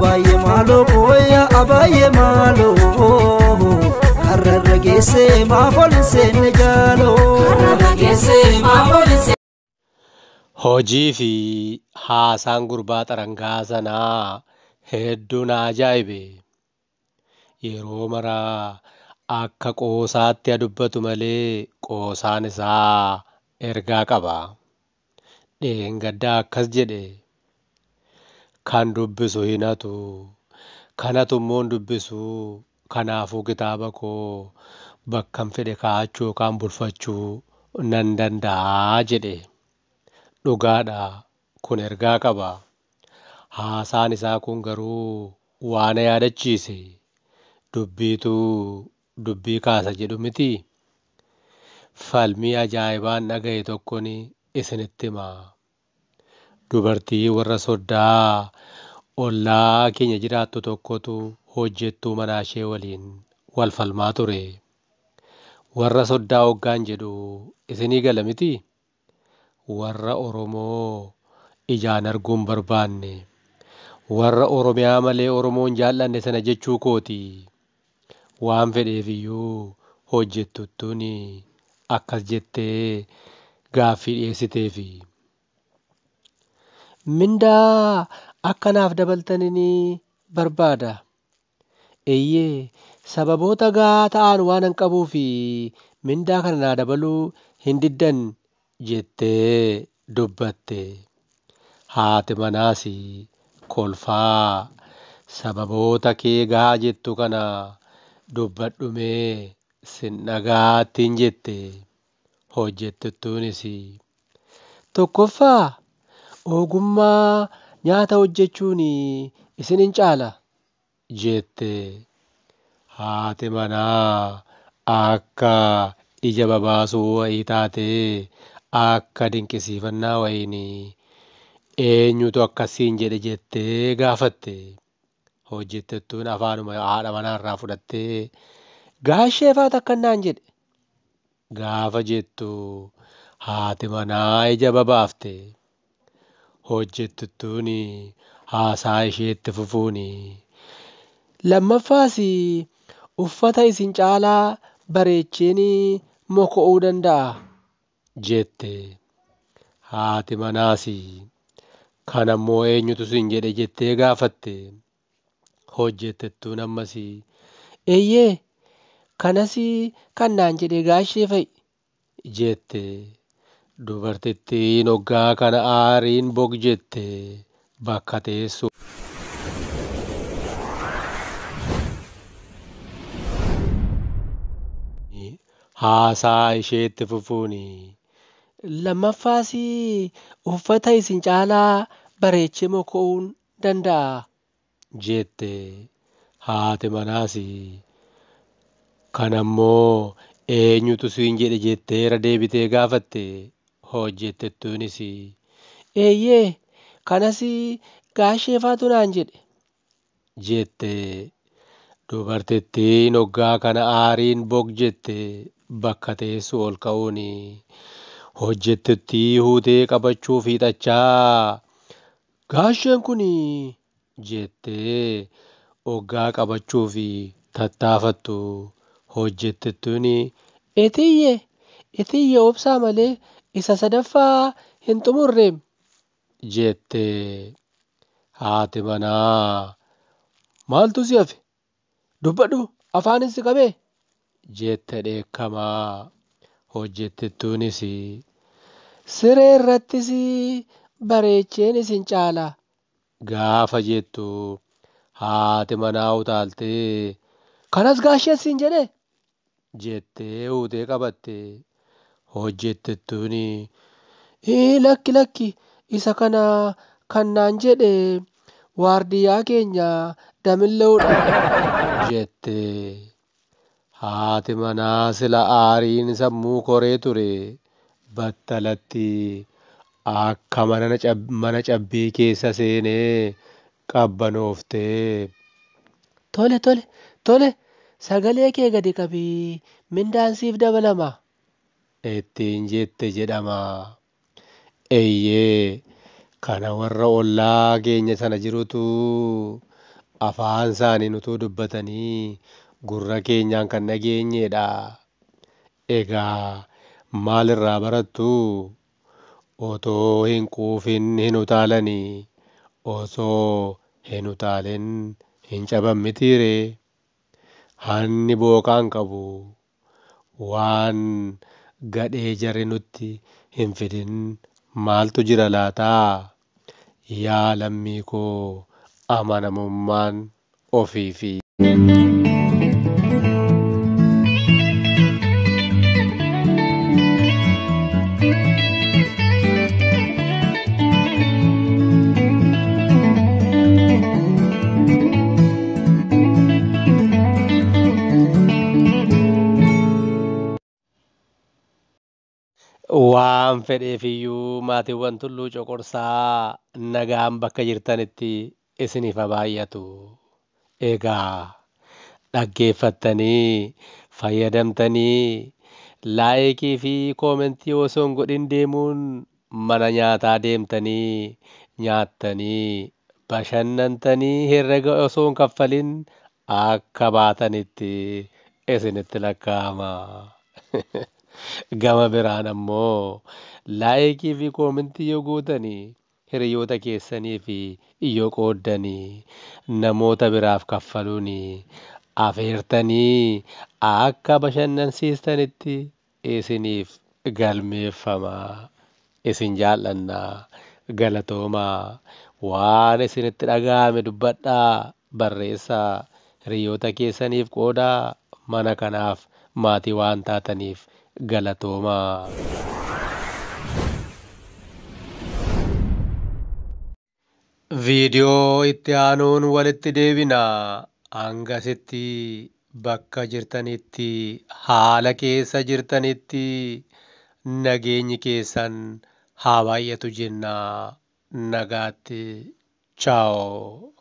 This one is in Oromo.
abaye malo koya abaye malo karra geesse maafolse ne jaalo karra geesse maafolse hojii fi haasaan gurbaa xarangaa sanaa hedduun ajaa'ibe yeroo maraa akka qoosaatti dubbatu malee qoosaan isaa ergaa qaba. Dheengaddaa akkas jedhe kan dubbisu hin hatu kanatu immoo dubbisu kanaafuu kitaaba koo bakkan fedhe kaa'achuu yookaan bulfachuu nan danda'a jedhe. Dhugaadha kun ergaa qaba. Haasaan isaa kun garuu waan yaadachiise dubbiitu dubbii kaasa jedhu miti. Falmii ajaa'ibaan dhagaye tokkoon isinitti hima. Dubartii warra soddaa ollaa keenya jiraattu tokkotu hojjettuu manaa ishee waliin wal falmaa ture. Warra soddaa hoggaan jedhu isinii gala miti. Warra Oromoo ijaan arguun barbaanne warra Oromiyaa malee Oromoon jaallanne sana jechuu kooti. Waan fedheef iyyuu hojjettuttuun akkas jettee gaaffii dhiyeessiteefi. Mindaa akkanaaf dabaltanii barbaada. Eeyyee sababoota gahaa ta'an waan hin qabuufi mindaa kana naa dabaluu hin diddan jettee dubbatte. Haati manaas kolfaa sababoota kee gahaa jettu kana dubbadhumee sin dhagaattiin jette. Hojjettuttuunis tokkoffaa ogummaa nyaata hojjechuun isin hin caala jette. Haati manaa akka ija babaasuu wayii taatee akka dinqisiifannaa wayiin eenyutu akkasiin jedhe jettee gaafatte. Hojjettuttuun afaanuma haadha manaarraa fudhattee gaashee faata akkanaan jedhe gaafa jettu haati manaa ija babaafte. Hojjettuttuun haasaa isheetti fufuun lammaffaas uffata isin caalaa bareecheen moko'uu danda'a jette. Haati manaas kan ammoo eenyutu sin jedhe jettee gaafatte. Hojjettuttuun ammas eeyyee kanas kan naan jedhe gaashee fa'i jette. Dubartittiin hoggaa kana aariin bog jette bakka teessu. Haasaa isheetti fufuun lammaffaas uffata isin caalaa bareechee moko'uun danda'a jette. Haati manaas kan ammoo eenyutu siin jedhe jettee irra deebitee gaafatte. Hojjettuttuunis eeyyee kanas gaashee faatu naan jedhe jette. Dubartittiin hoggaa kana aariin bog jette bakka teessu ol ka'uun hojjettuttii huutee qabachuu fiixachaa gaasheen kun jettee hoggaa qabachuu fi tattaafattu. Hojjettuttuun etiyyee obsaa malee isa sadaffaa hin xumurreem jette. Haati manaa maaltu si hafe dubbadhu afaanis si qabee jette dheekkamaa. Hojjettuttuunis siree irrattis bareecheen isin caala gaafa jettu haati manaa utaaltee kanas gaashee siin jedhe jettee huutee qabatte. Hojjettuttuun lakki isa kana kan naan jedhe waardiyyaa keenya damilla'uudha jette. Haati manaa sila aariin sammuu koree ture battalatti akka mana cabbii keessa seenee qabbanooftee. Tole sagalee kee gadi qabii mindaan siif dabalama ittiin jette jedhama. Eeyyee kana warra ollaa keenya sana jirutu afaan isaaniin utuu dubbatanii gurra keenyaan kan dhageenyedha. Egaa maalirraa barattu? Otoo hin quufin hin utaalanii, osoo hin utaalin hin caban mitiiree? Hanni booqaan qabu waan gadhee jarri nutti hin fidin maaltu jira laataa? Yaa lammii koo amanamummaan ofii fi waan fedheefiyyuu maatiiwwan Tulluu Coqorsaa nagaan bakka jirtanitti isiniif haa baay'atu. Egaa dhaggeeffattanii fayyadamtanii laayikii fi koomentii osoo hin godhin deemuun mana nyaataa deemtanii nyaattanii bashannantanii herrega osoo hin kaffalin akka baatanitti isinitti lakkaa'ama. Gama biraan ammoo laayikii fi koomentii yoo gootanii hiriyoota keessanii fi yoo qooddanii namoota biraaf kaffaluun afeertanii akka bashannansiistanitti isiniif galmeeffama. Isin jaallannaa galatoomaa waan isinitti dhaga'ame dubbadhaa barreessaa hiriyoota keessaniif qoodaa mana kanaaf maatii waan taataniif galatoomaa. Viidiyoo itti aanuun walitti deebinaa. Hangasitti bakka jirtanitti haala keessa jirtanitti nageenyi keessan haa baay'atu jennaa. Nagaatti. Ciao.